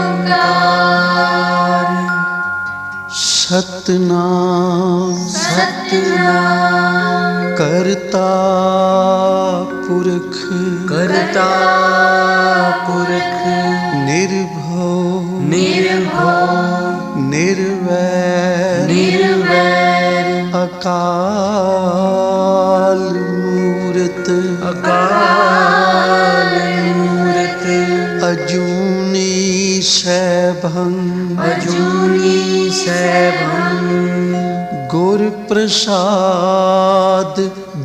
ओंकार। सतनाम सतनाम करता पुरख करता पुरख निर्भव निर्भव निर्वैर निर्वैर अकाल मूरत अकाल मूरत अजूनी सैभं अजूनी सैभं गुर प्रसाद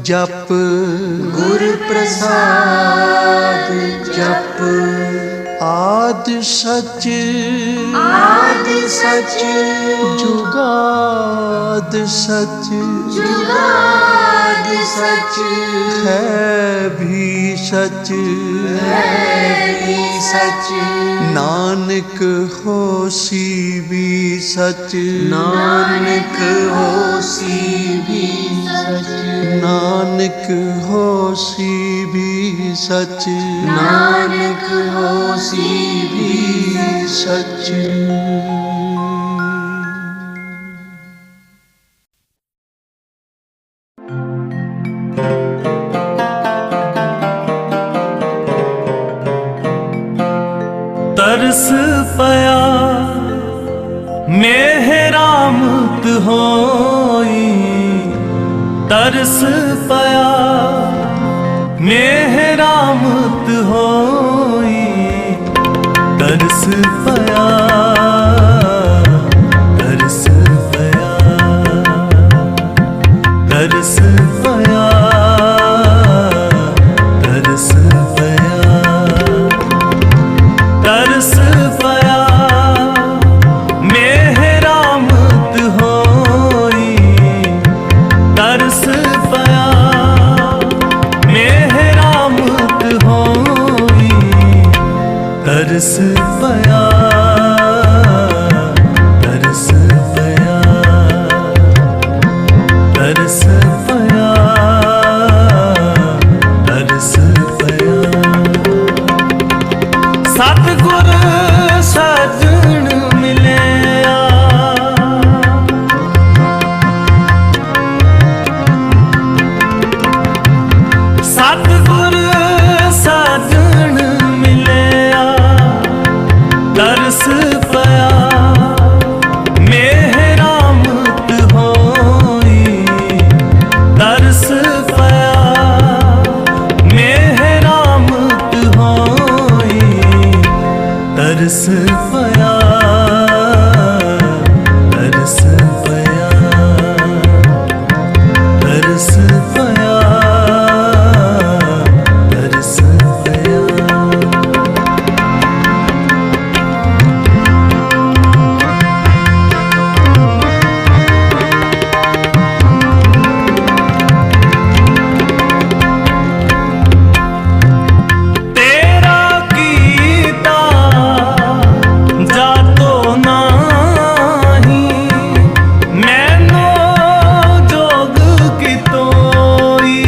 जप गुर प्रसाद जप आद सच जुगाद सच जुगाद सच है भी सच सच नानक होसी भी सच नानक होसी भी सच नानक होसी भी सच नानक होसी भी सच। तरस पया मेहरामत होई तरस पया मेहरामत होई तरस पया तरस पया तरस पया तरस पया तरस पया मेहरामत होई तरस पया मेहरामत होई तरस पया तरस पया तरस पया तरस पया सतगुर सजन मिलिया सतगुर सजन मिलिया तरस पया मेहरामत होई तरस पया मेहरामत होई तरस पया तरस पया तरस पया तरस पया तेरा कीता जातो नाही मैनो जोग की तोई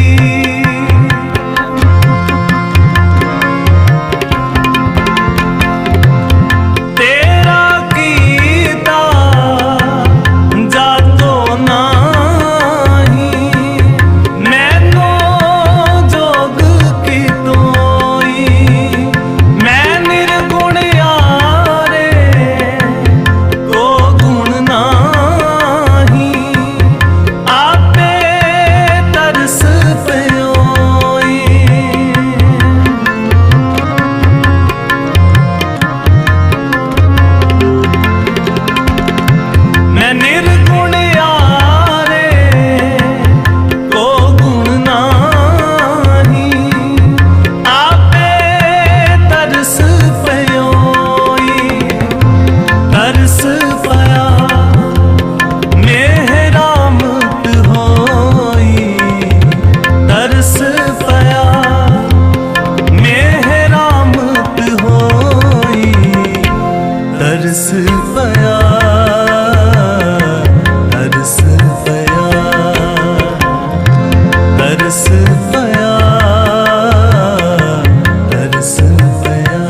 तेरा कीता जातो नाही मैनो जोग की तोई मैं निर्गुण यारे को गुण नाही आपे तरस प्योई मैं निर्गुण यारे को गुण नाही आपे तरस प्योई तरस पया मेहरामत होई तरस पया मेहरामत होई तरस पया तरस पया तरस पया तरस पया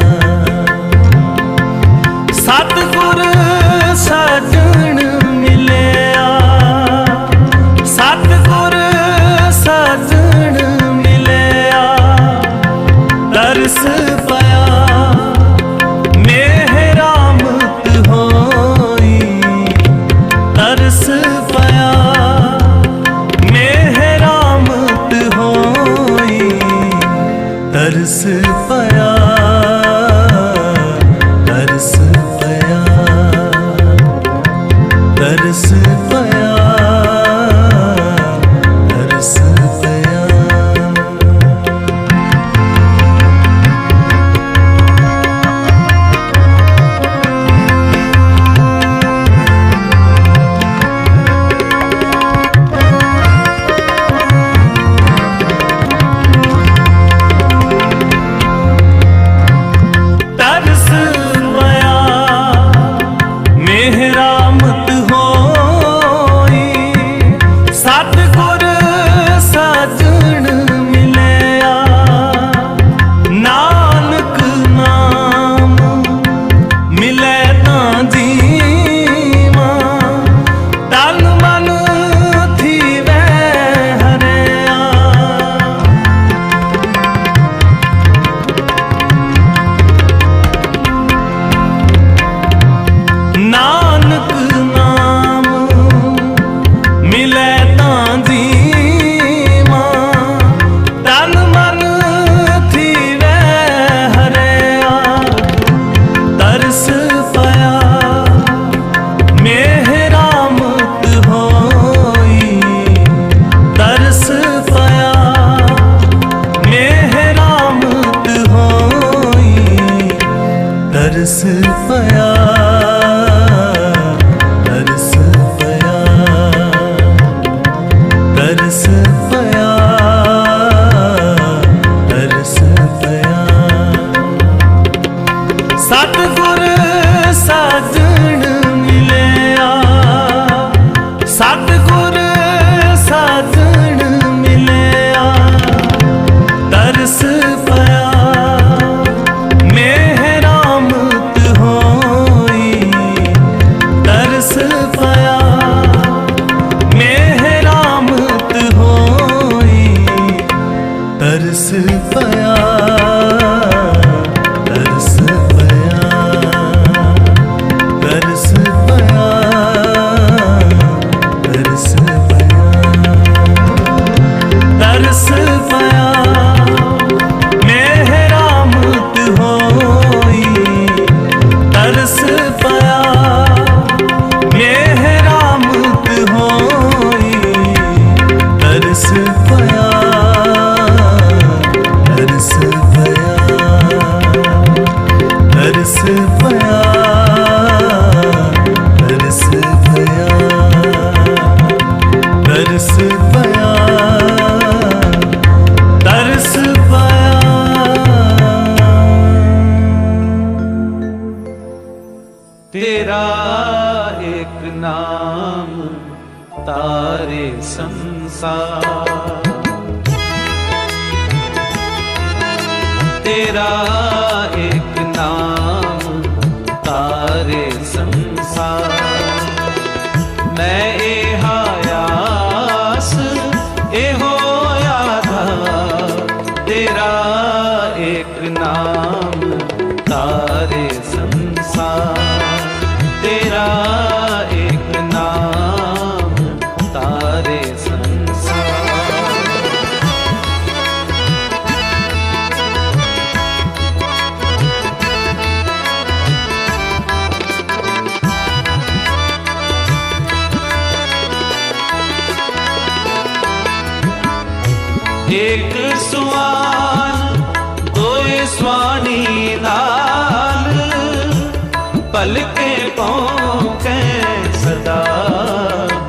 तरस पया तरस पया तरस पया तरस पया सतगुर साजन मिलया सतगुर साजन मिलया तरस पया मेहरामत होई तरस पया मेहरामत होई तरस पया तरस पया तरस पया तरस पया तरस पया मेहरामत होई तरस पया मेहरामत होई तरस पया तरस पया तरस पया तरस पया तरस पया तरस पया। तेरा एक नाम तारे संसार तेरा एक नाम तारे संसार मैं ए हायास ए होया था तेरा एक नाम तारे संसार तेरा एक नाम तारे संसार एक स्वान दोए स्वानी नाल पलके पौके सदा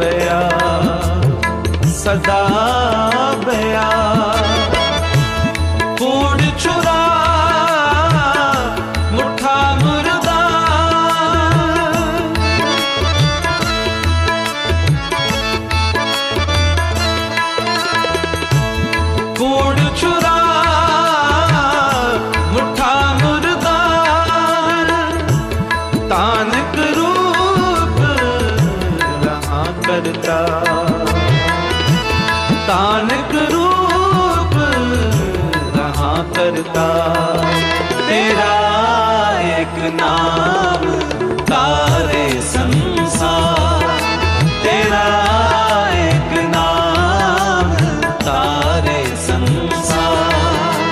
बया सदा बया कूड़ छुरा मुठा मुर्दा कूड़ छुरा मुठा मुर्दा तानक रूप रहा करता तानक रूप रहा करता तेरा एक नाम तारे संसार तेरा एक नाम तारे संसार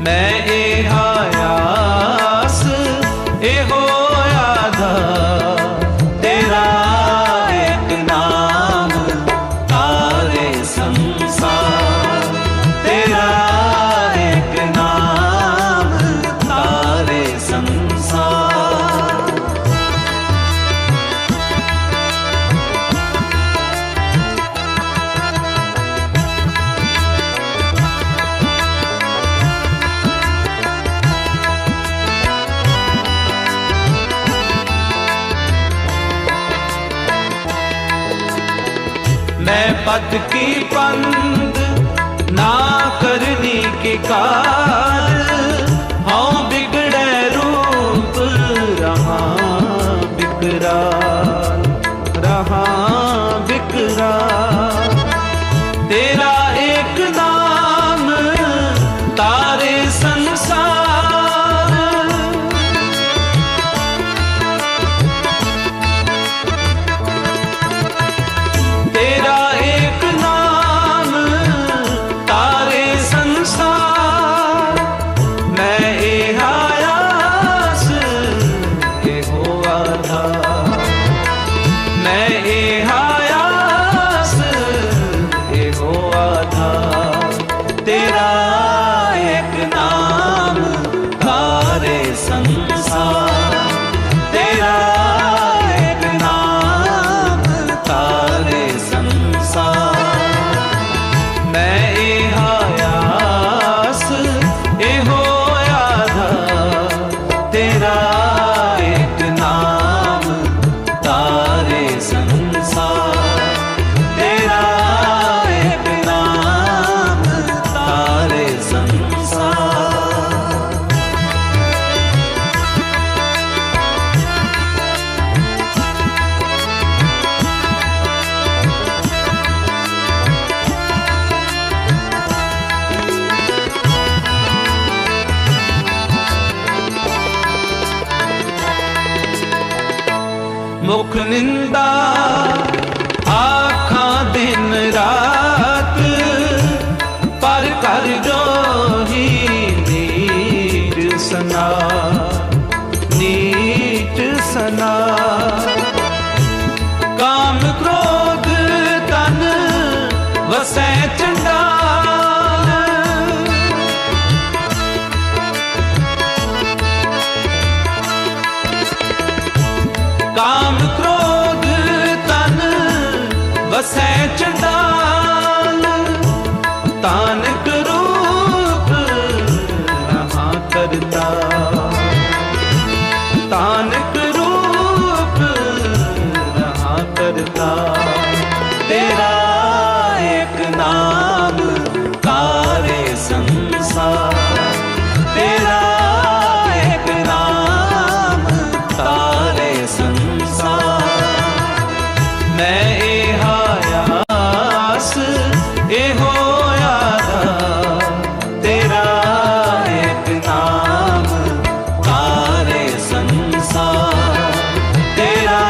मैं ए हायास ए होया था तेरा एक नाम तारे संसार तेरा एक नाम तारे संसार। मैं पद की पंद ना करनी के कार हाँ बिगड़े रूप रहा बिगड़ा रहा बिगड़ा तेरा एक नाम तारे संसार तेरा एक नाम तारे संसार मुख निंदा आखां दिन रात, पर कर जोही नीच सना, नीच सना। काम क्रोध तन वसै चंडाल, काम क्रोध तन वसै चंडाल, तानक रूप रहा करता, तानक रूप रहा करता। तेरा एक नाम तारे संसार, तेरा एक नाम तारे संसार। मैं आयास ए होया तेरा एक नाम तारे संसार, तेरा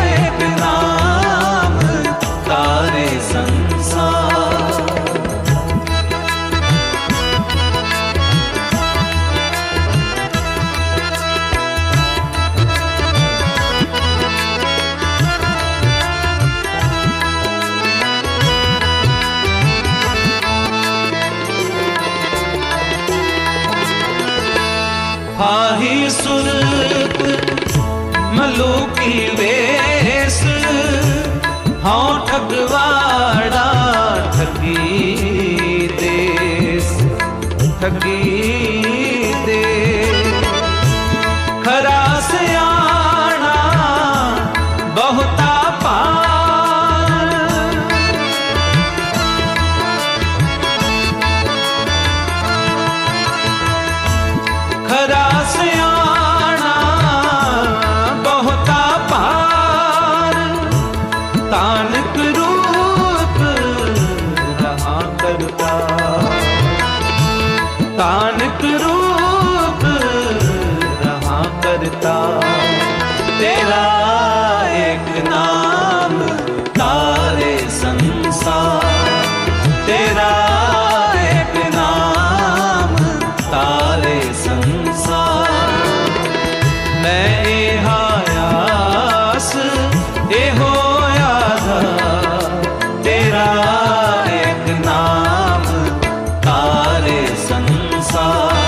एक नाम तारे संसार। फाही सुरत मलूकी वेश, हाँ ठगवाड़ा ठगी देश, ठगी दे। खरा सयाना बहुता पार, खरा सयाना बहुता पार, तानक रूप रहा करता, तानक रूप रहा करता। तेरा एक नाम तारे संसार, तेरा एक नाम तारे संसार। मैं आयास ए होया तेरा एक नाम तारे संसार,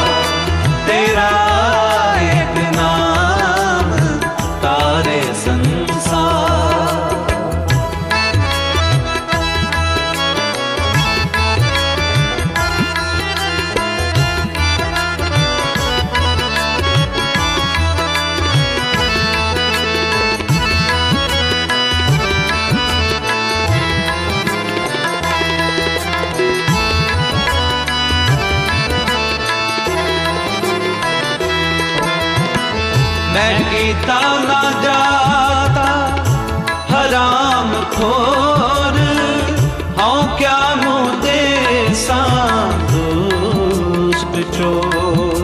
तेरा एक नाम तारे संसार। मैं कीता ना जाता हराम खोर, हाँ क्या मुँह देसा दुष्ट चोर,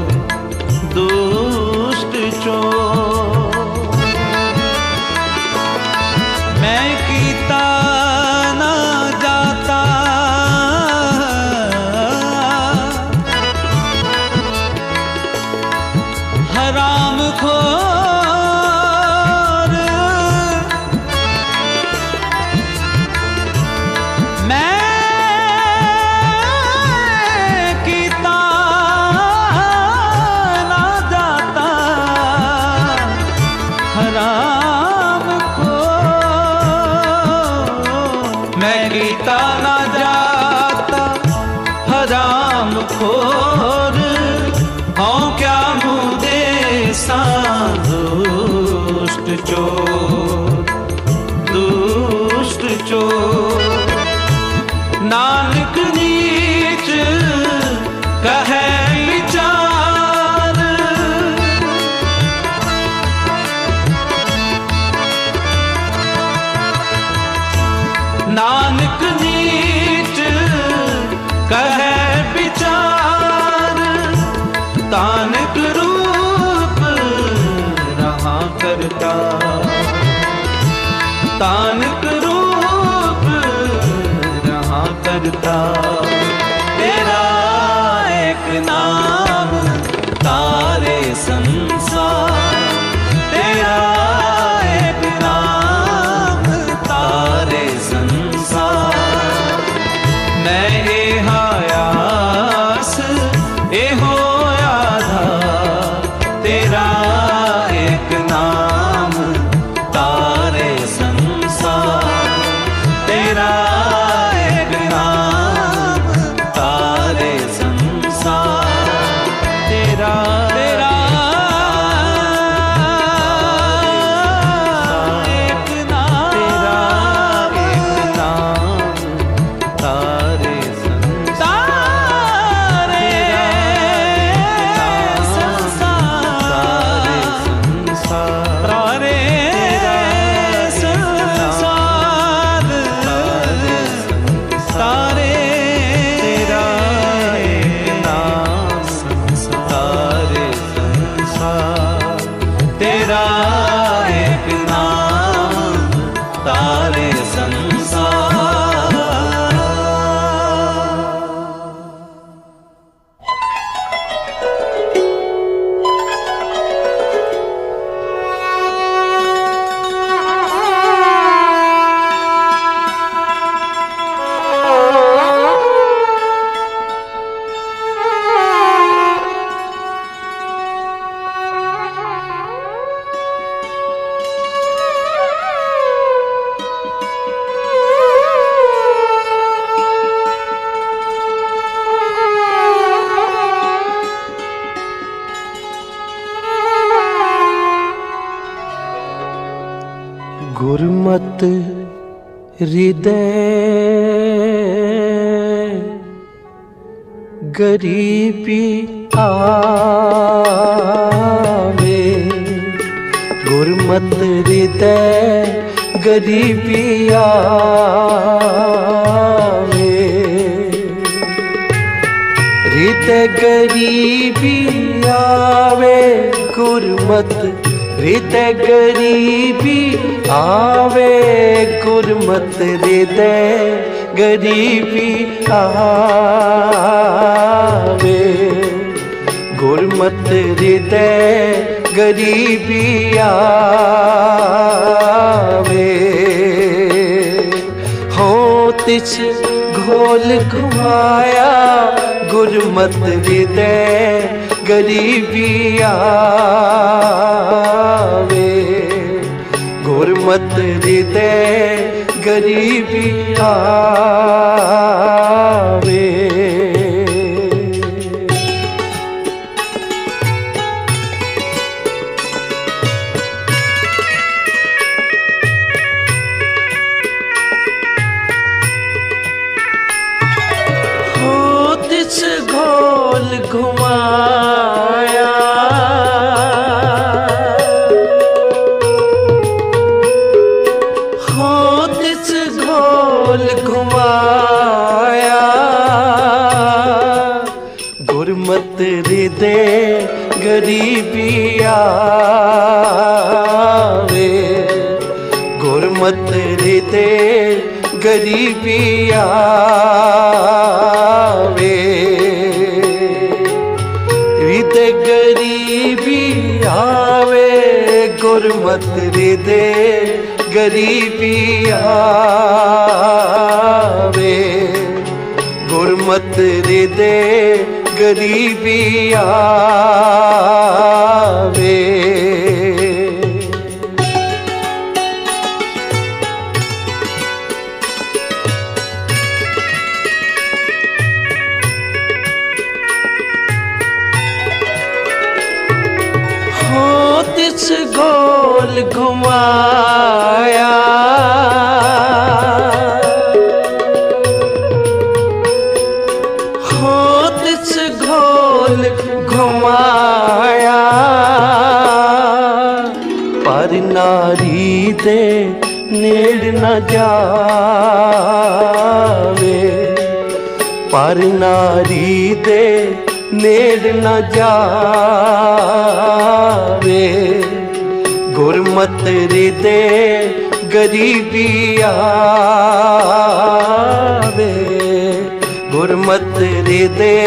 दुष्ट चोर। मैं कीता ना जाता हराम खोर, मैं कीता ना जाता हराम खोर, मैं कीता ना जाता हराम खोर, हाँ क्या मुँह देसा दुष्ट चोर, दुष्ट चोर। नानक नीच कहे विचार, नानक नीच कहे विचार, तानक रूप रहा करता, गुरमत हृदय गरीबी आवे, गुरमत हृदय गरीबी आवे, हृदय गरीबी आवे, गुरमत हृदय गरीबी आवे, गुरमत हृदय गरीबी आवे, गुरमत हृदय गरीबी आवे। हो तिस घोल घुमाया, गुरमत हृदय गरीबी आवे, गुरमत हृदय गरीबी आवे। हो तिस घोल घुमाया, हो तिस घोल घुमाया, गुरमत हृदय गरीबी आवे, गुरमत हृदय गरीबी आवे, हृदय गरीबी आवे, गुरमत हृदय गरीबी आवे, गुरमत हृदय गरीबी आवे। तिस घोल घुमाया, हो तिस घोल घुमाया, पर नारी दे नेड़ न जावे, पर नारी दे नेड़ न जावे, गुरमत हृदय गरीबी आवे, गुरमत हृदय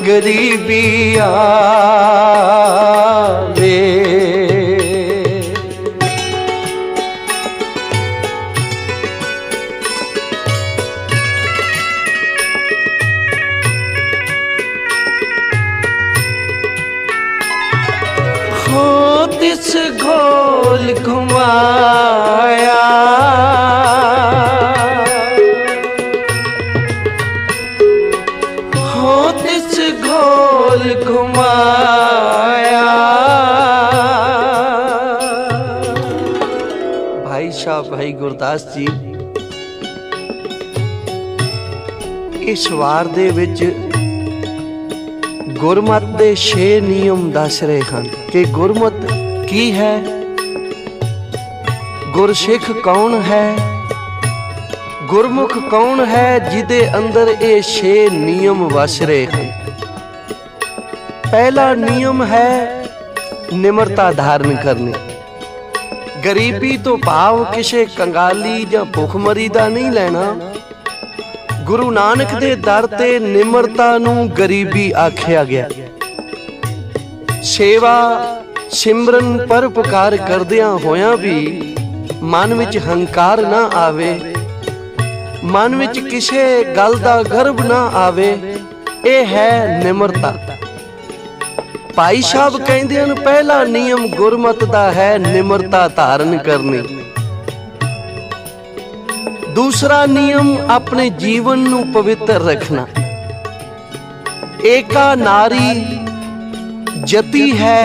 गरीबी आवे। हो तिस घोल घुमाया, हो तिस घोल घुमाया। भाई साहब भाई गुरदास जी इस वार दे विच गुरमत दे 6 नियम दस रहे हैं कि गुरमत की है, गुरसिख कौन है, गुरमुख कौन है, जिदे अंदर ये 6 नियम वस रहे हैं। पहला नियम है निमरता धारण करनी। गरीबी तो भाव किसे कंगाली या भुखमरी दा नहीं लेना। गुरु नानक दे दर ते निमरता नूं गरीबी आख्या गया। सेवा सिमरन परोपकार करदियां होयां भी मन विच हंकार ना आवे, मन विच किसे गल दा गर्व ना आवे, ये है निमरता। भाई साहब कहंदे हन पहला नियम गुरमत दा है निमरता धारण करनी। दूसरा नियम अपने जीवन नू पवित्र रखना। एका नारी जती है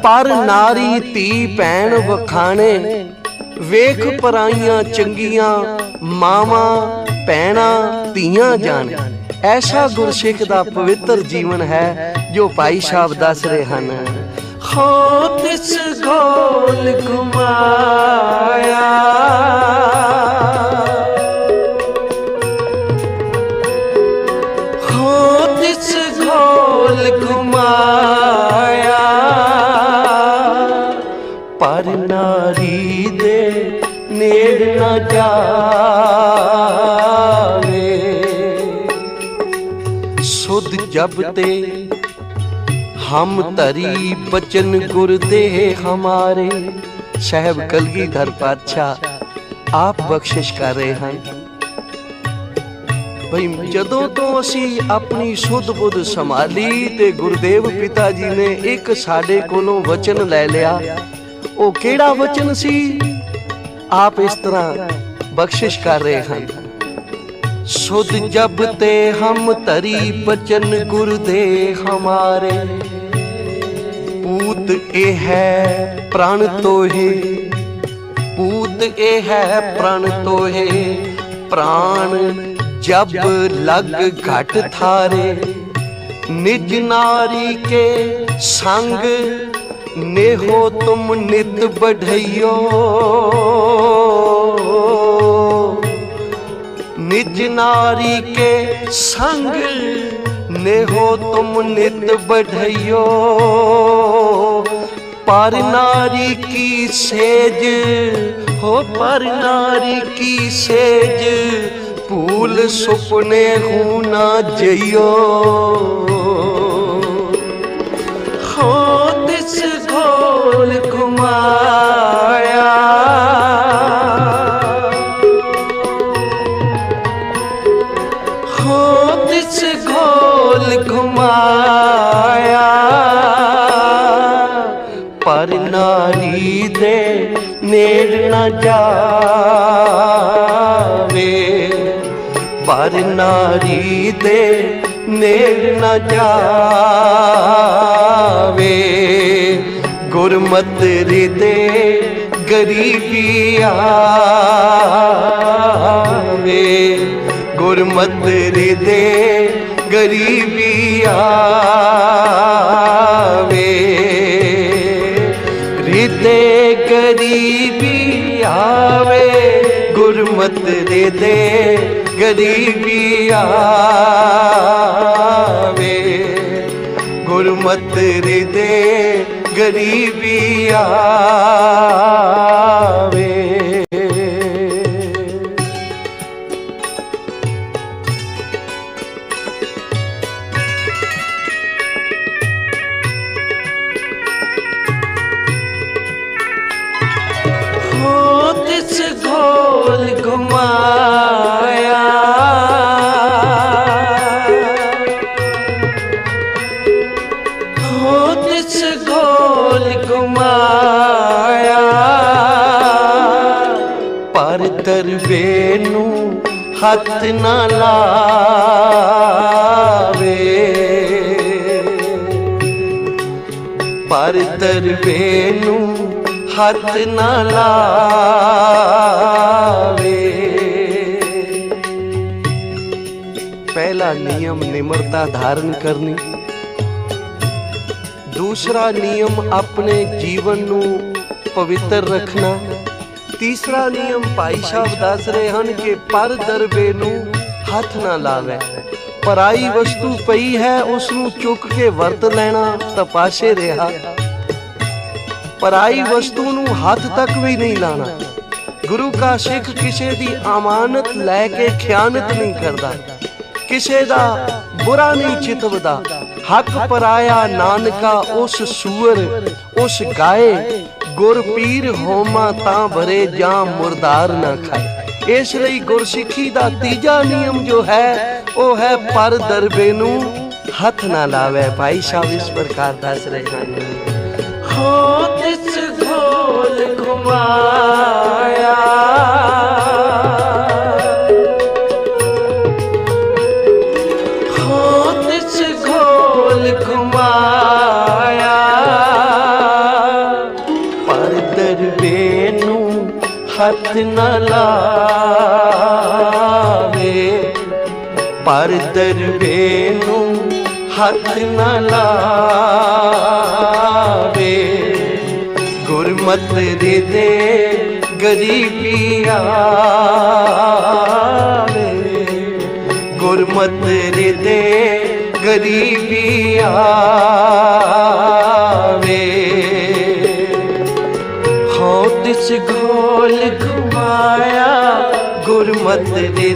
पर नारी धी भैन वखाणे, ਵੇਖ ਪਰਾਈਆਂ ਚੰਗੀਆਂ ਮਾਵਾਂ ਭੈਣਾਂ ਧੀਆਂ ਜਾਣ। ऐसा गुरसिख दा पवित्र जीवन है जो भाई साहब दस रहे हैं। हो तिस गोल घुमाया, हो तिस गोल घुमाया, पर नारी दे नेड़ न जावे। सुध जब ते हम तरी बचन गुरदे हमारे। साहब कलगीधर पातशाह आप बख्शिश कर रहे हैं भई जदों तो असी अपनी सुध बुध संभाली ते गुरुदेव पिता जी ने एक साडे कोलों वचन लै लिया। ओ केड़ा वचन सी? आप इस तरह बख्शिश कर रहे हैं। सुध जब ते हम तरी बचन गुरदे हमारे। पूत ए है प्राण तोहे, पूत ए है प्राण तोहे। प्राण जब लग घट थारे, निज नारी के संग नेहो तुम नित बढ़इयो। निज नारी के संग नेहो तुम नित बढ़इयो। पर नारी की सेज हो, पर नारी की सेज भूल सुपने हूं ना जइयो। हो तिस गोल घुमाया, हो तिस गोल घुमाया, पर नारी दे नेड़ न जावे। पर नारी दे नेड़ न जावे। गुरमत हृदय गरीबी आवे। गुरमत हृदय गरीबी आवे। हृदय गरीबी आवे। गुरमत हृदय गरीबी आवे। गुरमत हृदय गरीबी आवे। तिस गोल घुमाया, हो तिस गोल घुमाया, पर दरबे नू हथ न लावे। पर दरबे नू हथ न लावे। पहला नियम निम्रता धारण करनी। दूसरा नियम अपने जीवन नू पवित्र रखना। तीसरा नियम भाई साहब दस रहे हैं कि पर दरबे नू हथ ना लावे। पराई वस्तु पई है उसनू चुक के वरत लेना तां पासे रहा। पराई वस्तु नू हाथ तक भी नहीं लाना। गुरु का सिख किसे दी अमानत लैके खयानत नहीं करता, किसे दा बुरा नहीं चितवदा। हक पराया नानका उस सूअर उस गाय। गुर पीर होमा तां भरे जां मुरदार ना खाए। इसलिए गुरसिखी दा तीजा नियम जो है वो है पर दरबे नू हथ ना लावे। भाई साहब इस प्रकार दस रहे हैं। हो तिस गोल घुमाया, हो तिस गोल घुमाया, पर दरबे नू हथ न लावे, पर दरबे नू हथ न लावे। गुरमत दे गरीबी आवे, गुरमत दे गरीबी आवे। हो तिस घोल घुमाया, गुरमत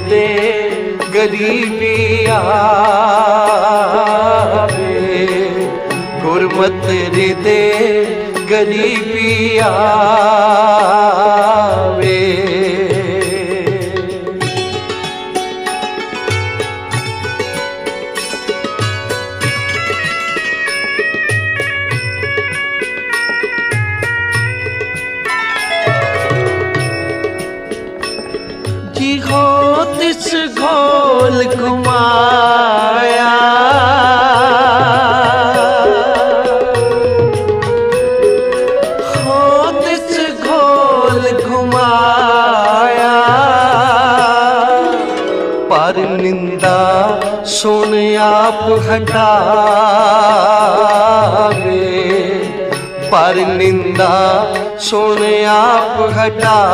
दे गरीबी आवे। गुरमत दे गरीबी आवे। जी हो तिस घोल घुमाया, हो तिस घोल घुमाया। पर निंदा सुन आप हटावे, पर निंदा सुन आप हटावे।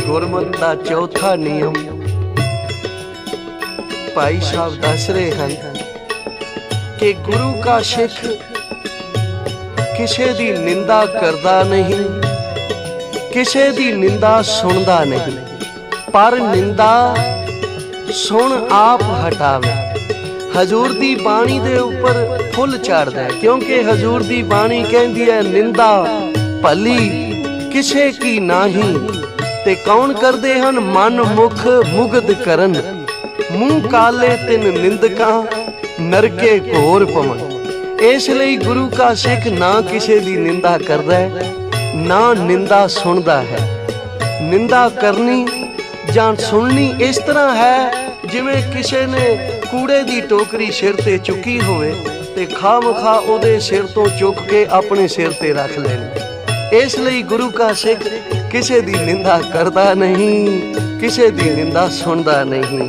गुरमत का चौथा नियम भाई साहब दस रहे हैं कि गुरु का सिख किसे दी निंदा करदा नहीं, किसे दी निंदा सुनदा नहीं, पर निंदा सुन आप हटावे। हजूर दी बाणी दे ऊपर फुल चाढ़दा है, क्योंकि हजूर दी बाणी कहंदी है निंदा भली किसे की नाही, ते कौन करदे हन मन मुख मुगध करन। मूंह काले तिन निंदका नरके घोर पवन। इसलिए गुरु का सिख ना किसे दी निंदा करदा है, ना निंदा सुनदा है। निंदा करनी जां सुननी इस तरह है जिवें किसे ने कूड़े दी टोकरी सिर ते चुकी होवे ते खामखा ओदे सिर तो चुक के अपने सिर ते रख लेनी। इसलिए गुरु का सिख किसे दी निंदा करदा नहीं, किसे दी निंदा सुनदा नहीं।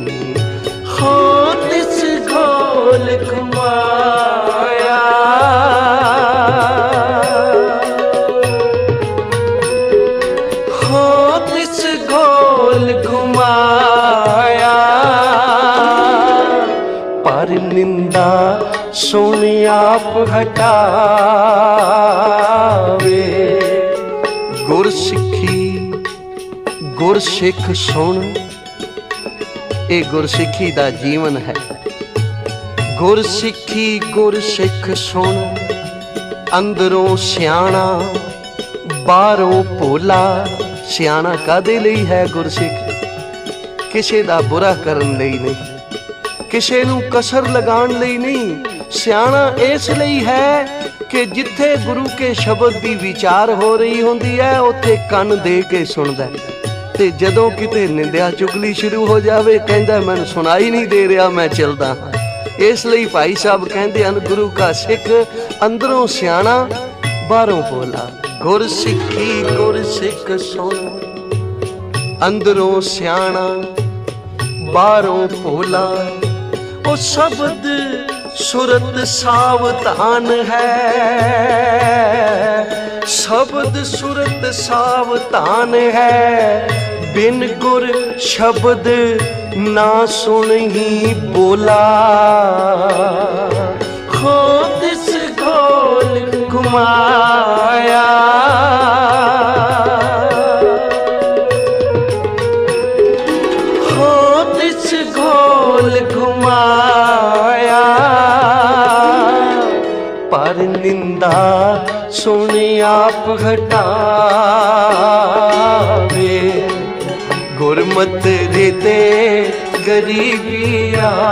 हो तिस घोल घुमाया, हो तिस घोल घुमाया। पर निंदा सुन आप हटावे। गुरसिੱਖੀ गुरसिੱਖ सुन, ये गुरसिੱਖੀ दा जीवन है। गुरसिੱਖੀ गुरसिੱਖ सुन, अंदरों सियाणा बाहरों भोला। सियाणा कादे लई है गुरसिੱਖ? किसे दा बुरा करन लई नहीं, किसे नू कसर लगाण लई नहीं। सियाणा इस लई है कि जिथे गुरु के शब्द की विचार हो रही होंदी है उत्थे कन दे के सुनदा। ते जदों किते निंदिया चुगली शुरू हो जावे कहंदा मैनूं सुनाई नहीं दे रहा, मैं चलदा। इसलिए भाई साहब कहंदे हन गुरु का सिख अंदरों सियाणा बाहरों भोला। गुरसिੱਖੀ गुरसिੱਖ सुन, अंदरों सियाणा बाहरों भोला। ओ शब्द सुरत सावधान है, शब्द सुरत सावधान है। बिन गुर शब्द ना सुन ही बोला। हो तिस घोल घुमाया, हो तिस घोल घुमाया। पर निंदा सुन आप हटावे। गुरमत दे गरीबी आवे,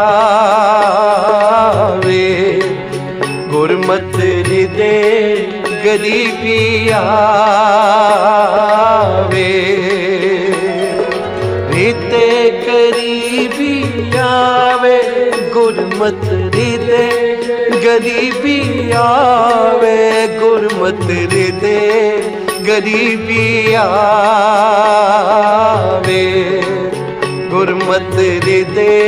गुरमत दे गरीबी आवे। रीते गरीबी आवे, गुरमत हृदय गरीबी आवे, गुरमत हृदय गरीबी आवे, गुरमत हृदय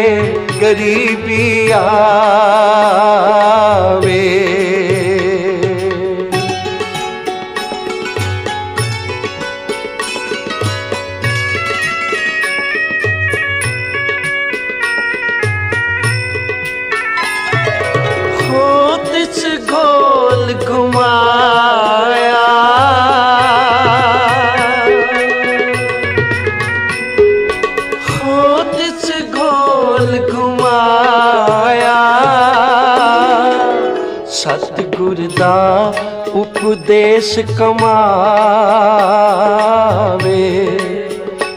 गरीबी आवे। घोल घुमाया, हो तिस घोल घुमाया, सतगुर दा उपदेश कमावे,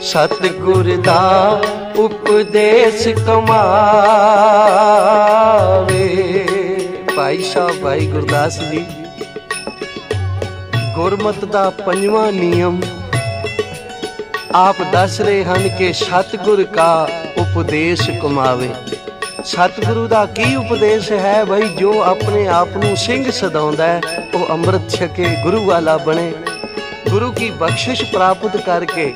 सतगुर दा उपदेश कमावे। भाई साहब भाई गुरदास जी गुरमत दा पंजवां नियम आप दस रहे हैं कि सतगुर का उपदेश कमावे। सतगुरु दा की उपदेश है भाई, जो अपने आप नूं सिंह सदाउंदा है वो अमृत छके गुरु वाला बने, गुरु की बख्शिश प्राप्त करके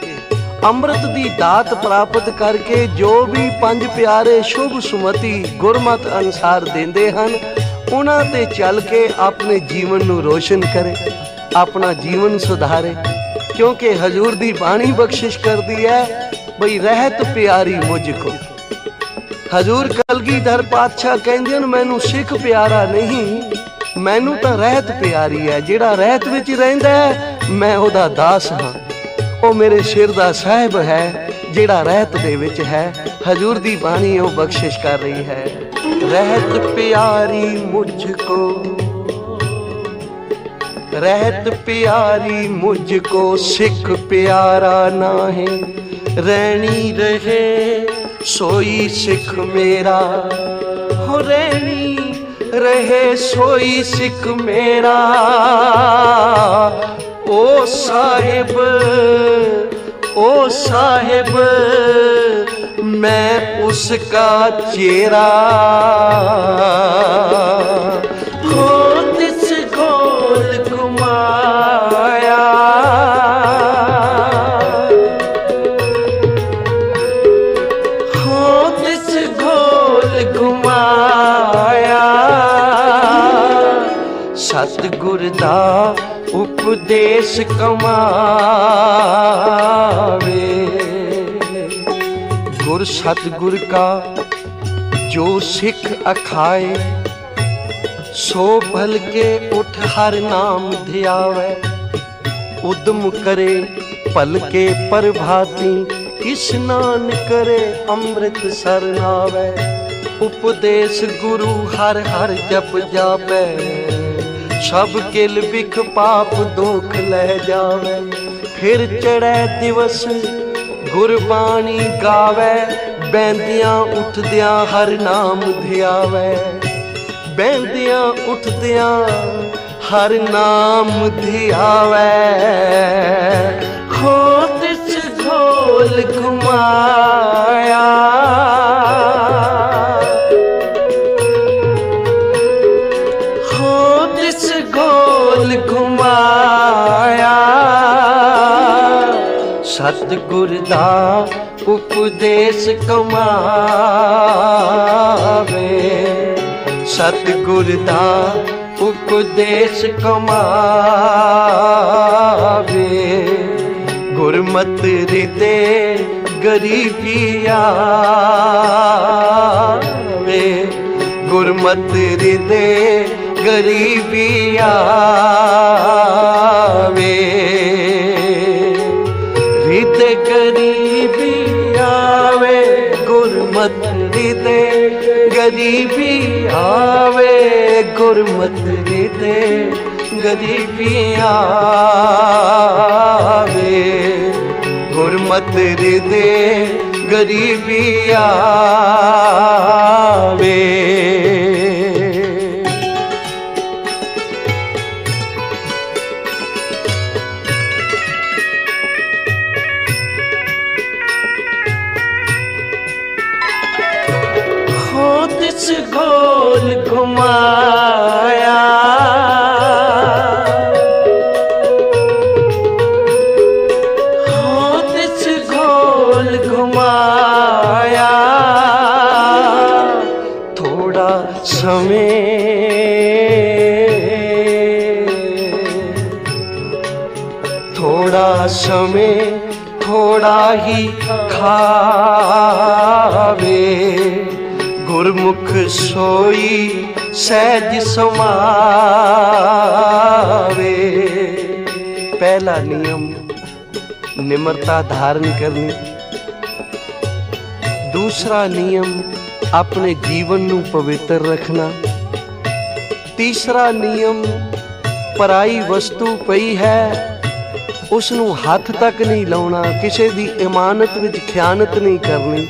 अमृत दी दात प्राप्त करके जो भी पंज प्यारे शुभ सुमति गुरमत अनुसार देंदे हन उन्हां ते चल के अपने जीवन नूं रोशन करे, अपना जीवन सुधारे। क्योंकि हजूर दी बाणी बख्शिश करदी है बई रहत प्यारी मुझको। हजूर कलगीधर पातशाह कहंदे न मैनू सिख प्यारा नहीं, मैनू तां रहत प्यारी है। जिहड़ा रहत विच रहिंदा है मैं ओहदा दास हां, ओ मेरे सिर दा साहिब है जिहड़ा रहत दे विच है। हजूर दी बाणी ओ बख्शिश कर रही है, रहत प्यारी मुझको, रहत प्यारी मुझको सिख प्यारा नाहे, रहनी रहे सोई सिख मेरा, हो रहनी रहे सोई सिख मेरा। ओ साहिब ओ साहिब मैं उसका चेहरा, हो तिस घोल घुमाया, हो तिस घोल घुमाया, सतगुर दा उपदेश कमावे। गुर सतगुर का जो सिख अखाए, सो भल के उठ हर नाम ध्यावे, उद्यम करे पल के प्रभाती, स्नान करे अमृत सरनावे। उपदेश गुरु हर हर जप जापे, सब किल बिख पाप दुख ले जावे। फिर चढ़े दिवस गुरबाणी गावे, बैंदियां उठदियां हर नाम ध्यावे, बैंदियां उठदियां हर नाम ध्यावे। हो तिस घोल घुमाया, हो तिस घोल घुमाया, सतगुर दा उपदेश कमावे, सतगुर दा उपदेश कमावे। गुरमत हृदय गरीबी आवे, गुरमत हृदय गरीबी आवे, हृदय गरीबी आवे, गुरमत हृदय गरीबी आवे, गुरमत हृदय गरीबी आवे, गुरमत हृदय गरीबी आवे। घुमाया, हो तिस घोल घुमाया, थोड़ा समय, थोड़ा समय थोड़ा ही खावे, गुरमुख सोई सहज समावे। पहला नियम निम्रता धारण करनी। दूसरा नियम अपने जीवन नू पवित्र रखना। तीसरा नियम पराई वस्तु पई है उस नू हथ तक नहीं लाउना, किसी दी इमानत विच खयानत नहीं करनी।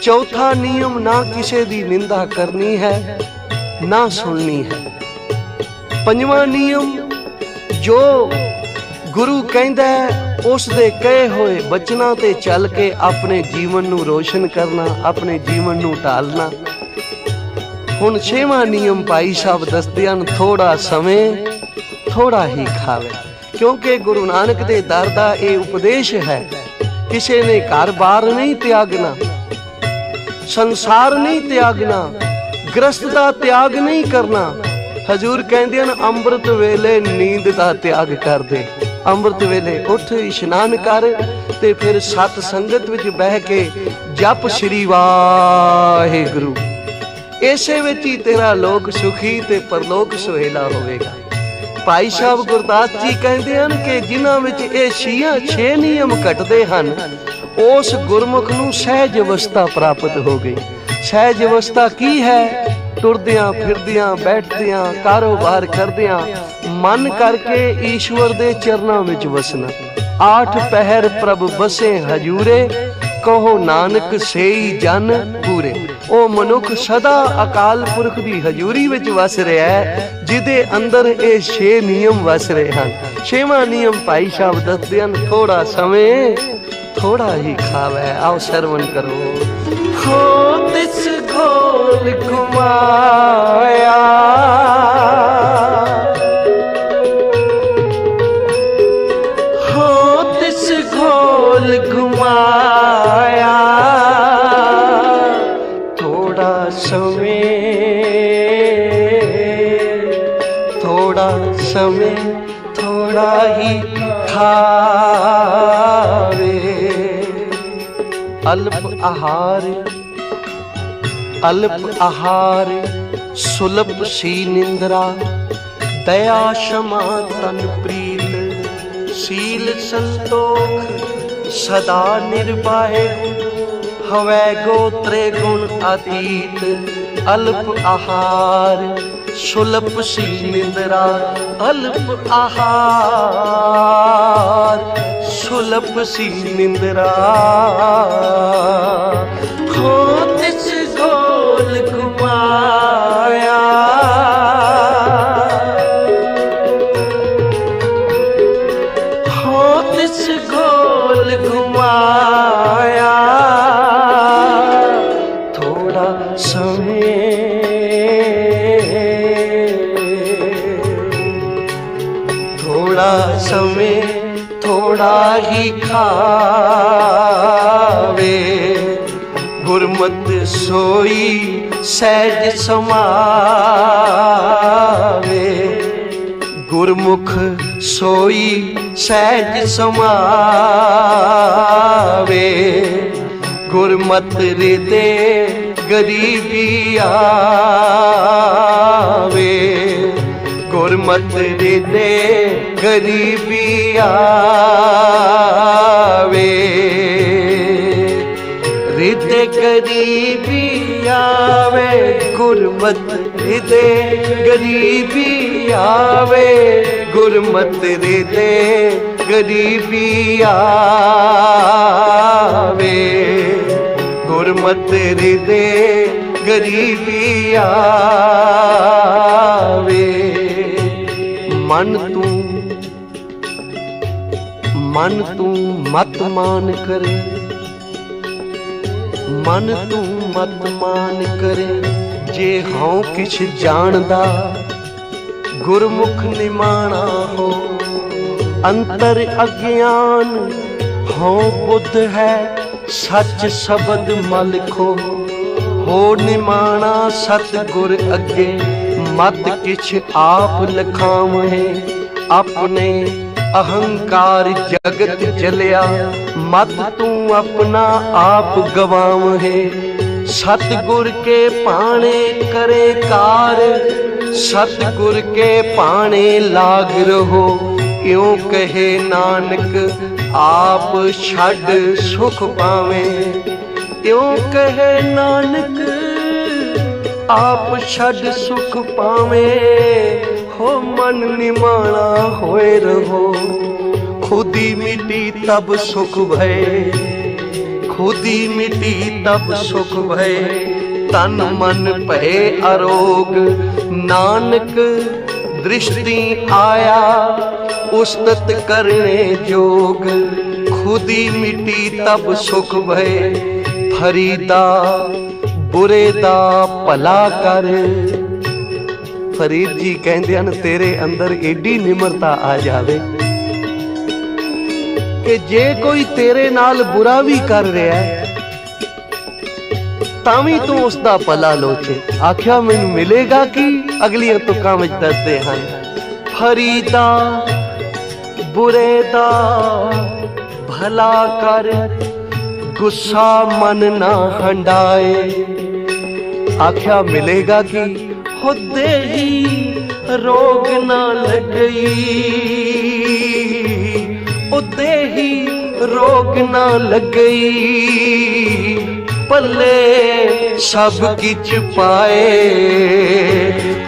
चौथा नियम ना किसी दी निंदा करनी है ना सुननी है। पंजवां नियम जो गुरु कहंदा है उस दे कहे होए बचना ते चल के अपने जीवन नू रोशन करना, अपने जीवन नू ढालना। हुण छेवां नियम भाई साहब दसदे हन, थोड़ा समय थोड़ा ही खावे। क्योंकि गुरु नानक दे दर दा ये उपदेश है, किसी ने घर बार नहीं त्यागना, संसार नहीं त्यागना, ग्रस्त दा त्याग नहीं करना। हजूर कहंदे हन अंमृत वेले नींद दा त्याग कर दे। अंमृत वेले उठ इशनान कर ते फिर सत संगत विच बह के जप श्री वाहिगुरु। इसे विच ही तेरा लोक सुखी ते परलोक सुहेला होवेगा। भाई साहब गुरदास जी कहते हैं कि जिन्हां विच ये छे नियम घटदे हन उस गुरमुख नूं सहज अवस्था प्राप्त हो गई। सहज अवस्था की है? टुरदियां फिरदियां बैठदियां कारोबार करदियां मन करके ईश्वर दे चरनां विच वसना। 8 पहर प्रभ बसे हजूरे, कहो नानक सेई जन पूरे। ओ मनुख सदा अकाल पुरख दी हजूरी विच वस रहा है, जिदे अंदर ये 6 नियम वस रहे हैं। 6वां नियम भाई साहब दसदे हन, थोड़ा समय थोड़ा ही खावे। आओ सरवण करो। हो तिस घोल घुमाया, हो तिस घोल घुमाया, थोड़ा समय थोड़ा ही खावे। अल्प आहार सुलभ सी निंद्रा, दया क्षमा तन प्रीत, सील संतोख सदा निर्वाहे, हवै गोत्रे गुण अतीत। अल्प आहार सुलभ सी निंद्रा, अल्प आहार सुलभ सी निंद्रा, हो तिस घोल घुमाया, हो तिस घोल घुमाया, थोड़ा समय थोड़ा ही खावे। गुरमत सोई सहज समावे, गुरमुख सोई सहज समावे। गुरमत रिदे गरीबी आवे, गुरमत रिदे गरीबी आवे। रिदे गरीबी आवे, गुरमत रिदे गरीबी आवे, गुरमत रिदे गरीबी आवे, गुरमत रिदे गरीबी आवे। मन तू मत मान करे, मन तू मत मान करे, जे हूँ किछ जानदा गुरमुख निमाणा हो। अंतर अज्ञान हूँ बुद्ध है सच शब्द मल खो। हो निमाणा सतगुर अगे मत किछ आप लखावहे। अपने अहंकार जगत जलिया मत तू अपना आप गवावहे। सतगुर के पाने करे कार सतगुर के पाने लाग रहो। इਉਂ कहे नानक आप छड़ सुख पावे। इਉਂ कहे नानक आप छड़ सुख पावे। हो मन निमाणा होए रहो। खुदी मिटी तब सुख भय। खुदी मिटी तब सुख भय। तन मन भय अरोग नानक दृष्टि आया उस्तत करने जोग। खुदी मिटी तब सुख भय। फरीदा बुरे दा भला कर। फरीद जी कहते हैं तेरे अंदर एडी निमरता आ जावे कि जे कोई तेरे नाल बुरा भी कर रहा है तावी तू उसका भला लोचे। आख्या मैनू मिलेगा कि अगलियां तुकां विच दसदे हन। फरीदा बुरे दा भला कर गुस्सा मन ना हंडाए। आख्या मिलेगा कि खुदे ही रोग ना लगई। उदे ही रोग ना लगई। पल्ले सब किच पाए।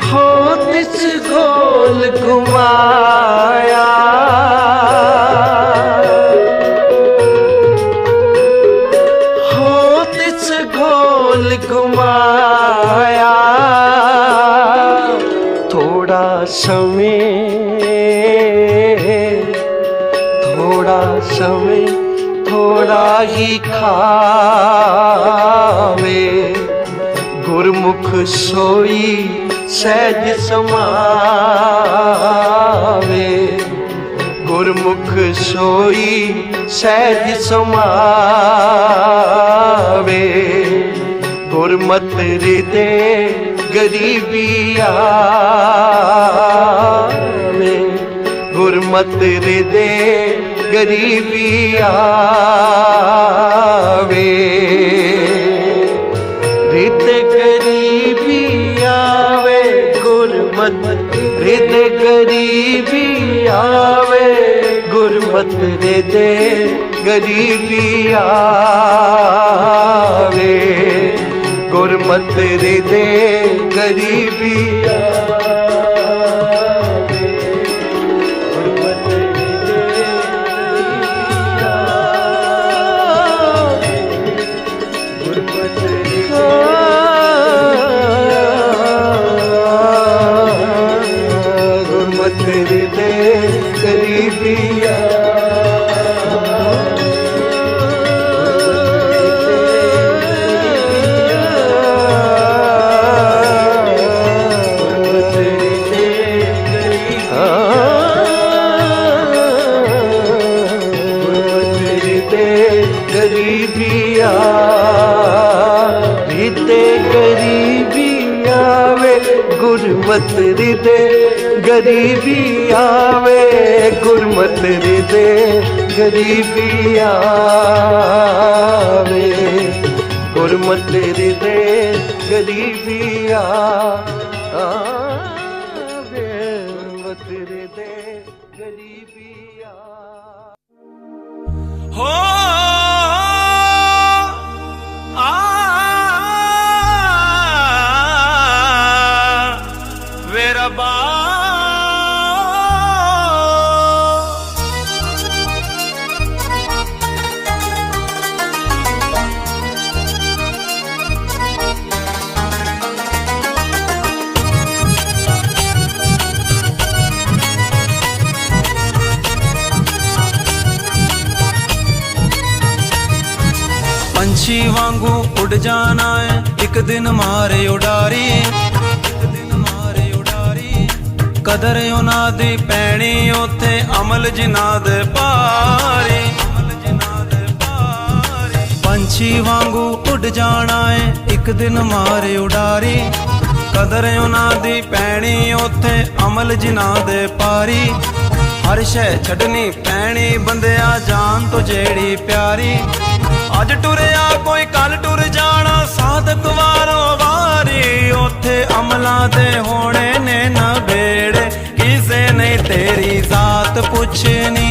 हो तिस गोल घुमाया। हो तिस गोल घुमाया। थोड़ा समय थोड़ा ही खावे। गुरमुख सोई सहज समावे। गुरमुख सोई सहज समावे। गुरमत हृदय गरीबी आवे। गुरमत हृदय गरीबी आवे। हृदय गरीबी आवे। गुरमत हृदय गरीबी आवे। गुरमत हृदय गरीबी आवे। गुरमत हृदय गरीबी गुरमत हृदय गरीबी आवे। गुरमत हृदय गरीबी आवे। गुरमत हृदय गरीबी आवे। गुरमत हृदय गरीबी हो पंछी वांगू उड़ जाना है एक दिन मारे उडारी, एक दिन मारे उडारी। कदर उन्हां दी पैणी उत्थे अमल जिन्हां दे भारी, अमल जिन्हां दे भारी। पंछी वांगू उड़ जाना है एक दिन मारे उडारी, कदर उन्हां दी पैणी उत्थे अमल जिन्हां दे भारी। हर शै छड्डनी पैणी बंदिया जान तो जेड़ी प्यारी। अज टुरिया कोई कल टुर जाना साधक वारों वारी, उत्थे अमलां दे होने ने नबेड़े किसे नहीं तेरी जात पुछनी।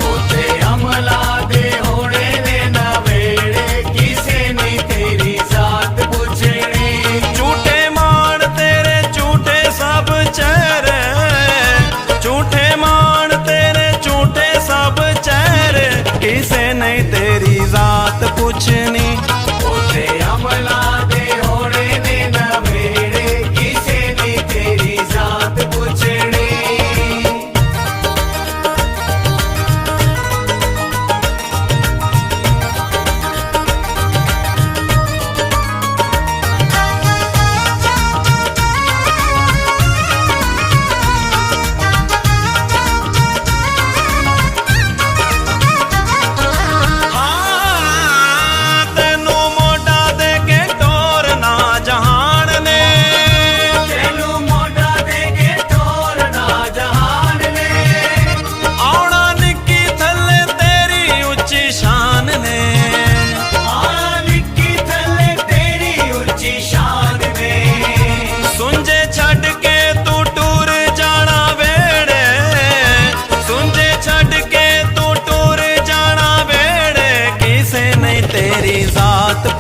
उत्थे अमलां दे होने ने नबेड़े किसे नहीं तेरी जात पुछनी। झूठे मान तेरे झूठे सब चेहरे, झूठे मान तेरे झूठे सब चेहरे किसे नहीं तेरी जात पुछनी। उत्थे अमलां दे होने ने नबेड़े किसे नहीं तेरी जात पुछनी।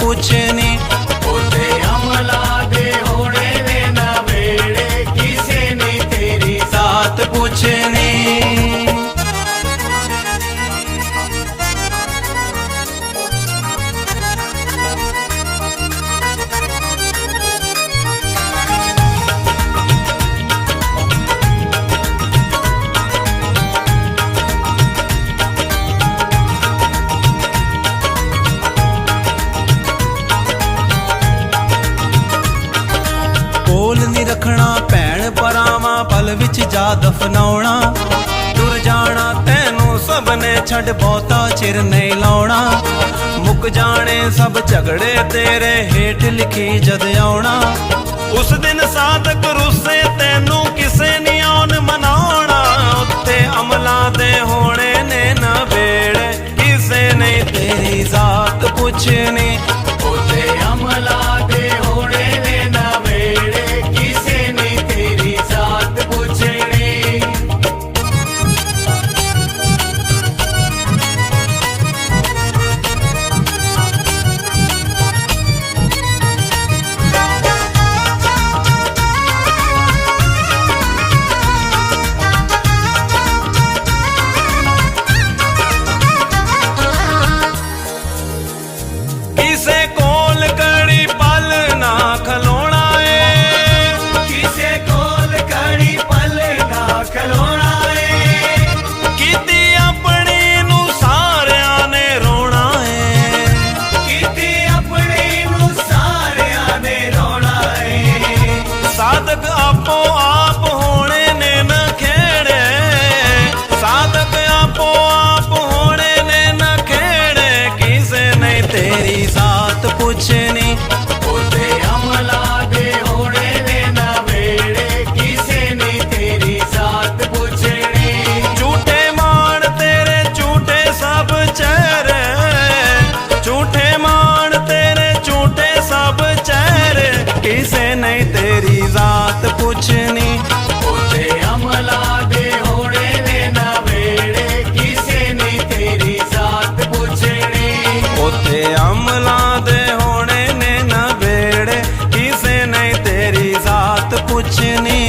पुछनी उत्थे अमलां दे होने ने नबेड़े किसे नहीं तेरी जात पुछनी। रखना भैन परावां पल विच जा दफनाउणा, टुर जाना तैनू सबने छड़ बहुता चिर नहीं लाउणा। मुक जाने सब झगड़े तेरे हेठ लिखी जद आउणा, उस दिन साधक रुसे तैनू किसे नहीं आउन मनाउणा। उत्थे अमलां दे होने ने नबेड़े किसे नहीं तेरी जात पुछनी। उत्थे अमलां दे होने ने नबेड़े किसे नहीं तेरी जात पुछनी। किसे कोल कड़ी पल ना खलोना है, किसे कोल कड़ी पल ना खलोना है। कीती अपनी नू सारियां ने रोना है, कीती अपनी नू सारियां ने रोना है। साधक आपो आप होने ने न खेड़े, साधक आपो आप होने ने न खेड़े किसे नहीं तेरी जात पुछनी। उत्थे अमलां दे होने ने नबेड़े किसे नहीं तेरी जात पुछनी। झूठे मान तेरे झूठे सब चेहरे, झूठे मान तेरे झूठे सब चेहरे किसे नहीं तेरी जात पुछनी। उत्थे अमलां दे होने ने नबेड़े किसे नहीं तेरी जात पुछनी। उत्थे अमलां दे होने ने नबेड़े किसे नहीं तेरी जात पुछनी।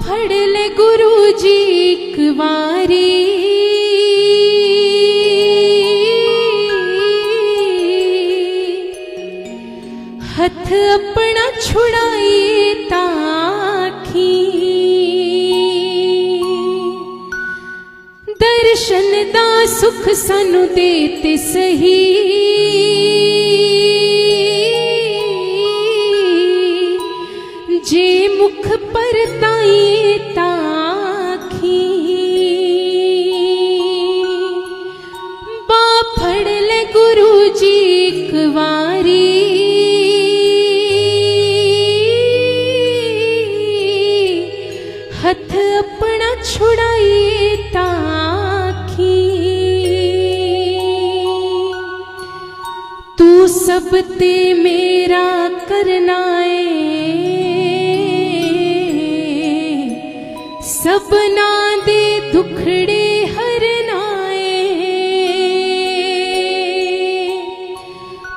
फड़ ले गुरु जी एक वारी, हथ अपना छुड़ाए ताखी। दर्शन दा सुख सानू दे ते सही जे मुख पर ताई ताखी बा फड़ ले गुरु जी एक वारी हथ अपना छुड़ाई ताखी तू सब ते मेरा करना सबना दे दुखड़े हरनाए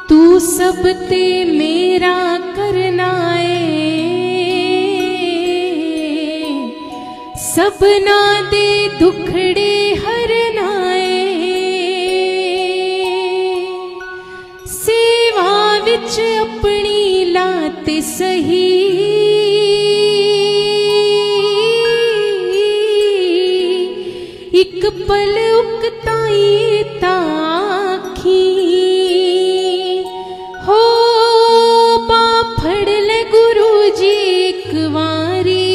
तू सब ते मेरा करनाए सबना दे दुखड़े हरनाए सेवा विच अपनी लाते सही एक पल उकताई ताखी हो बा फड़ ले गुरु जी एक वारी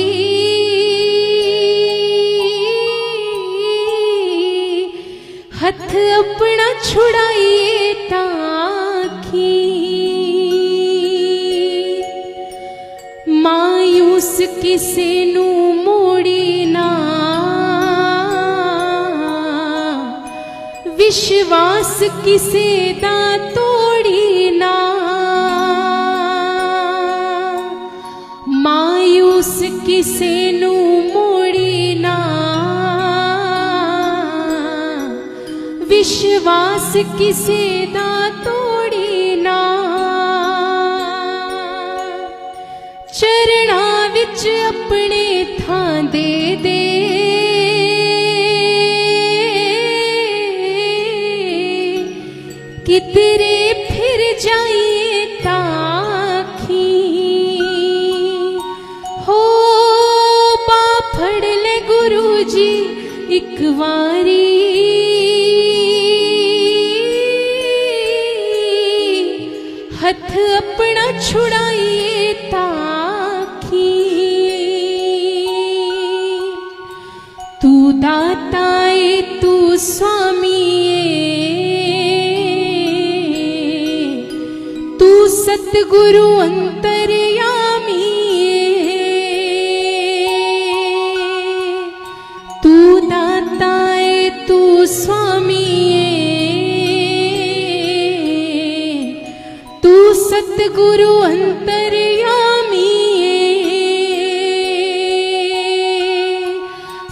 हथ अपना छुड़ाई ताखी मायूस किसे नू मोड़ी ना विश्वास किसे दा तोड़ी ना मायूस किसे नू मोड़ी ना विश्वास किसे दा तोड़ी ना चरणा विच अपने थां दे दे कितरे फिर जाइए ताखी हो बा फड़ ले गुरु जी एक वारी हथ अपना छुड़ाइए ताखी तू दाताए तू स्वामी सतगुरु अंतर्यामी तू दाताए तू स्वामी तू सतगुरु अंतर्यामी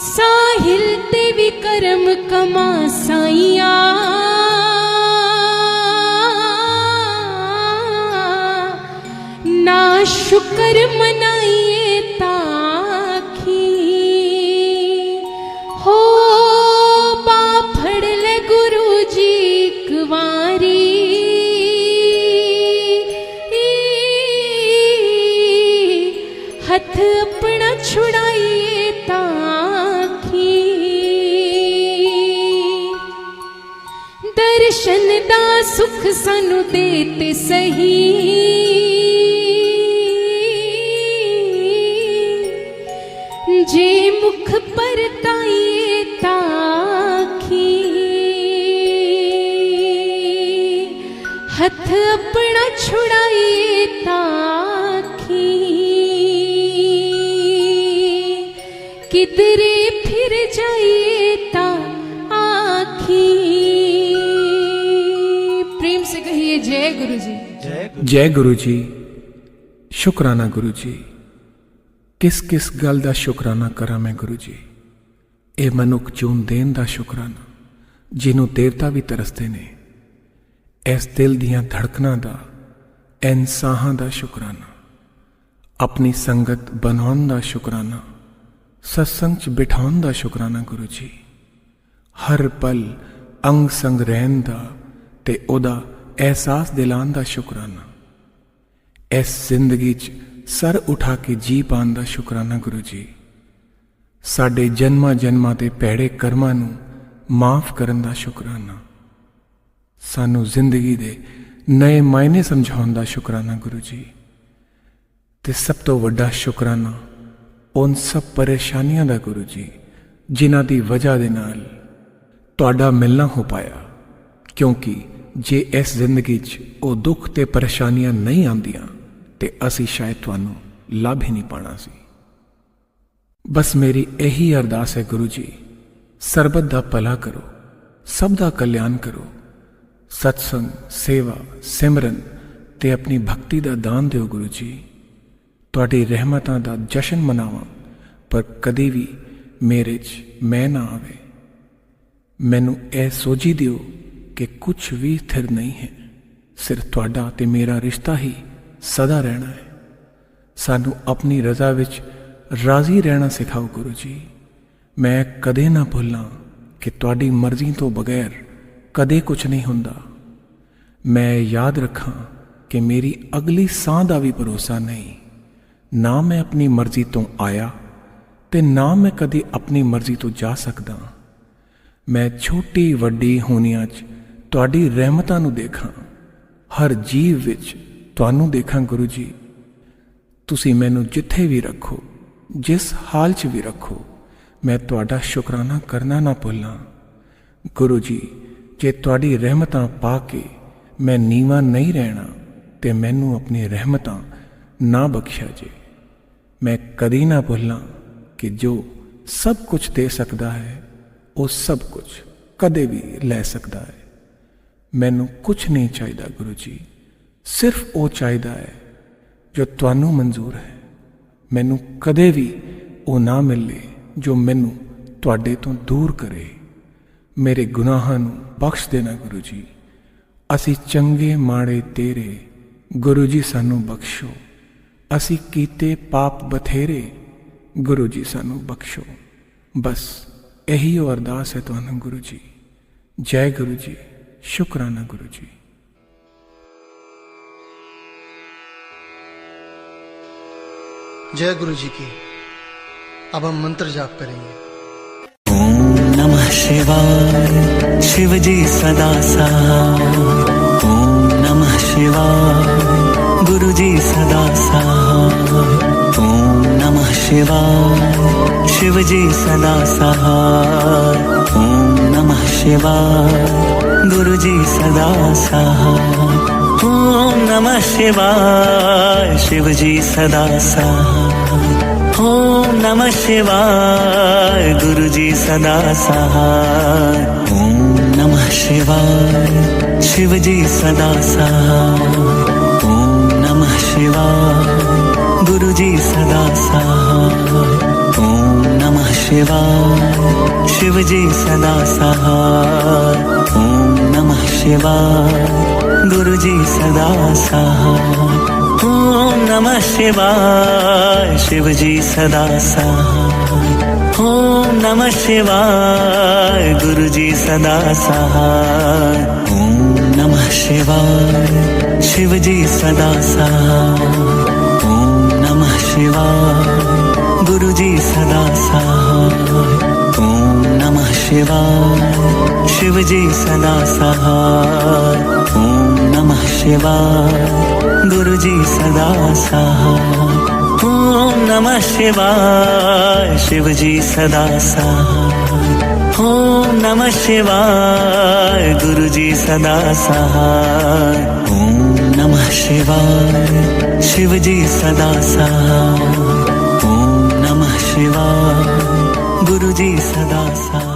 साहिल ते विक्रम कमा साइया ना शुक्र मनाइए ताखी हो बा फड़ ले गुरु जी एक वारी हथ अपना छुड़ाइए ताखी दर्शन दा सुख सानू देते सही जे मुख पर ताई ताखी हथ अपना छुड़ाई ताखी किधरे फिर जाइए ता आखी प्रेम से कहिए जय गुरु जी जय गुरु जी। शुक्राना गुरु जी। किस किस गल दा शुकराना करा मैं गुरु जी। ਇਹ ਮਨੁੱਖ ਚੂਨ ਦੇਣ ਦਾ ਸ਼ੁਕਰਾਨਾ ਜਿਹਨੂੰ ਦੇਵਤਾ ਵੀ ਤਰਸਦੇ ਨੇ। ਇਸ ਦਿਲ ਦੀਆਂ ਧੜਕਣਾਂ ਦਾ ਐਨ ਸਾਹਾਂ ਦਾ ਸ਼ੁਕਰਾਨਾ। ਆਪਣੀ ਸੰਗਤ ਬਣਾਉਣ ਦਾ ਸ਼ੁਕਰਾਨਾ। ਸਤਸੰਗ 'ਚ ਬਿਠਾਉਣ ਦਾ ਸ਼ੁਕਰਾਨਾ ਗੁਰੂ ਜੀ। ਹਰ ਪਲ ਅੰਗ ਸੰਗ ਰਹਿਣ ਦਾ ਤੇ ਉਹਦਾ ਅਹਿਸਾਸ ਦਿਲਾਉਣ ਦਾ ਸ਼ੁਕਰਾਨਾ। ਇਸ ਜ਼ਿੰਦਗੀ 'ਚ ਸਰ ਉਠਾ ਕੇ ਜੀ ਪਾਉਣ ਦਾ ਸ਼ੁਕਰਾਨਾ ਗੁਰੂ ਜੀ। ਸਾਡੇ ਜਨਮਾਂ ਜਨਮਾਂ ਦੇ ਭੈੜੇ ਕਰਮਾਂ ਨੂੰ ਮਾਫ ਕਰਨ ਦਾ ਸ਼ੁਕਰਾਨਾ, ਸਾਨੂੰ ਜ਼ਿੰਦਗੀ ਦੇ ਨਏ ਮਾਇਨੇ ਸਮਝਾਉਣ ਦਾ ਸ਼ੁਕਰਾਨਾ ਗੁਰੂ ਜੀ। ਤੇ ਸਭ ਤੋਂ ਵੱਡਾ ਸ਼ੁਕਰਾਨਾ ਉਨ ਸਭ ਪਰੇਸ਼ਾਨੀਆਂ ਦਾ ਗੁਰੂ ਜੀ, ਜਿਨ੍ਹਾਂ ਦੀ ਵਜ੍ਹਾ ਦੇ ਨਾਲ ਤੁਹਾਡਾ ਮਿਲਣਾ ਹੋ ਪਾਇਆ। ਕਿਉਂਕਿ ਜੇ ਇਸ ਜ਼ਿੰਦਗੀ 'ਚ ਉਹ ਦੁੱਖ ਤੇ ਪਰੇਸ਼ਾਨੀਆਂ ਨਹੀਂ ਆਉਂਦੀਆਂ ਤੇ ਅਸੀਂ ਸ਼ਾਇਦ ਤੁਹਾਨੂੰ ਲੱਭ ਹੀ ਨਹੀਂ ਪਾਣਾ ਸੀ। ਬਸ ਮੇਰੀ ਇਹੀ ਅਰਦਾਸ ਹੈ ਗੁਰੂ ਜੀ, ਸਰਬਤ ਦਾ ਭਲਾ ਕਰੋ, ਸਭ ਦਾ ਕਲਿਆਣ ਕਰੋ, ਸਤਸੰਗ, ਸੇਵਾ, ਸਿਮਰਨ ਤੇ ਆਪਣੀ ਭਗਤੀ ਦਾ ਦਾਨ ਦਿਓ ਗੁਰੂ ਜੀ। ਤੁਹਾਡੀ ਰਹਿਮਤਾਂ ਦਾ ਜਸ਼ਨ ਮਨਾਵਾਂ, ਪਰ ਕਦੇ ਵੀ ਮੇਰੇ 'ਚ ਮੈਂ ਨਾ ਆਵੇ। ਮੈਨੂੰ ਇਹ ਸੋਝੀ ਦਿਓ ਕਿ ਕੁਝ ਵੀ ਸਥਿਰ ਨਹੀਂ ਹੈ, ਸਿਰਫ ਤੁਹਾਡਾ ਤੇ ਮੇਰਾ ਰਿਸ਼ਤਾ ਹੀ ਸਦਾ ਰਹਿਣਾ ਹੈ। ਸਾਨੂੰ ਆਪਣੀ ਰਜ਼ਾ ਵਿੱਚ ਰਾਜ਼ੀ ਰਹਿਣਾ ਸਿਖਾਓ ਗੁਰੂ ਜੀ। ਮੈਂ ਕਦੇ ਨਾ ਭੁੱਲਾਂ ਕਿ ਤੁਹਾਡੀ ਮਰਜ਼ੀ ਤੋਂ ਬਗੈਰ ਕਦੇ ਕੁਝ ਨਹੀਂ ਹੁੰਦਾ। ਮੈਂ ਯਾਦ ਰੱਖਾਂ ਕਿ ਮੇਰੀ ਅਗਲੀ ਸਾਹ ਦਾ ਵੀ ਭਰੋਸਾ ਨਹੀਂ। ਨਾ ਮੈਂ ਆਪਣੀ ਮਰਜ਼ੀ ਤੋਂ ਆਇਆ ਤੇ ਨਾ ਮੈਂ ਕਦੇ ਆਪਣੀ ਮਰਜ਼ੀ ਤੋਂ ਜਾ ਸਕਦਾ। ਮੈਂ ਛੋਟੀ ਵੱਡੀ ਹੋਣੀਆਂ 'ਚ ਤੁਹਾਡੀ ਰਹਿਮਤਾਂ ਨੂੰ ਦੇਖਾਂ, ਹਰ ਜੀਵ ਵਿੱਚ ਤੁਹਾਨੂੰ ਦੇਖਾਂ ਗੁਰੂ ਜੀ। ਤੁਸੀਂ ਮੈਨੂੰ ਜਿੱਥੇ ਵੀ ਰੱਖੋ, ਜਿਸ ਹਾਲ 'ਚ ਵੀ ਰੱਖੋ, ਮੈਂ ਤੁਹਾਡਾ ਸ਼ੁਕਰਾਨਾ ਕਰਨਾ ਨਾ ਭੁੱਲਾਂ ਗੁਰੂ ਜੀ। ਜੇ ਤੁਹਾਡੀ ਰਹਿਮਤਾਂ ਪਾ ਕੇ ਮੈਂ ਨੀਵਾਂ ਨਹੀਂ ਰਹਿਣਾ ਤੇ ਮੈਨੂੰ ਆਪਣੀ ਰਹਿਮਤਾਂ ਨਾ ਬਖਸ਼ਿਆ ਜੇ। ਮੈਂ ਕਦੀ ਨਾ ਭੁੱਲਾਂ ਕਿ ਜੋ ਸਭ ਕੁਝ ਦੇ ਸਕਦਾ ਹੈ, ਉਹ ਸਭ ਕੁਝ ਕਦੇ ਵੀ ਲੈ ਸਕਦਾ ਹੈ। ਮੈਨੂੰ ਕੁਝ ਨਹੀਂ ਚਾਹੀਦਾ ਗੁਰੂ ਜੀ, ਸਿਰਫ ਉਹ ਚਾਹੀਦਾ ਹੈ ਜੋ ਤੁਹਾਨੂੰ ਮਨਜ਼ੂਰ ਹੈ। ਮੈਨੂੰ ਕਦੇ ਵੀ ਉਹ ਨਾ ਮਿਲੇ ਜੋ ਮੈਨੂੰ ਤੁਹਾਡੇ ਤੋਂ ਦੂਰ ਕਰੇ। ਮੇਰੇ ਗੁਨਾਹਾਂ ਨੂੰ ਬਖਸ਼ ਦੇਣਾ ਗੁਰੂ ਜੀ। ਅਸੀਂ ਚੰਗੇ ਮਾੜੇ ਤੇਰੇ, ਗੁਰੂ ਜੀ ਸਾਨੂੰ ਬਖਸ਼ੋ। ਅਸੀਂ ਕੀਤੇ ਪਾਪ ਬਥੇਰੇ, ਗੁਰੂ ਜੀ ਸਾਨੂੰ ਬਖਸ਼ੋ। ਬਸ ਇਹੀ ਉਹ ਅਰਦਾਸ ਹੈ ਤੁਹਾਨੂੰ ਗੁਰੂ ਜੀ। ਜੈ ਗੁਰੂ जी, शुक्राना गुरु जी। जय गुरु जी की। अब हम मंत्र जाप करेंगे। ओम नमः शिवाय, शिव जी सदा सहाय। ओम नमः शिवाय, गुरु जी सदा सहाय। ओम नमः शिवाय, शिव जी सदा सहाय। ओम नमः शिवाय, गुरु जी सदा सहाय। ओम नमः शिवाय, शिव जी सदा सहाय। ओम नमः शिवाय, गुरु जी सदा सहाय। ओम नमः शिवाय, शिव जी सदा सहाय। ओम नमः शिवाय, गुरु जी सदा सहाय। ओम नमः शिवाय, शिव जी सदा सहाय। ओम नमः शिवाय, गुरु जी सदा सहाय। ओम नमः शिवाय, शिव जी सदा सहाय। ओम नमः शिवाय, गुरु जी सदा सहाय। ओम नमः शिवाय, शिव जी सदा सहाय। ओम नमः शिवाय, गुरु जी सदा सहाय। ओम नमः शिवाय, शिव जी सदा सहाय। ओम नमः शिवाय, गुरु जी सदा सहाय। ओम नमः शिवाय, शिव जी सदा सहाय। ओम नमः शिवाय, गुरु जी सदा सहाय। ओम नमः शिवाय, शिव जी सदा सहाय। ओम नमः शिवाय, गुरु जी सदा सहाय।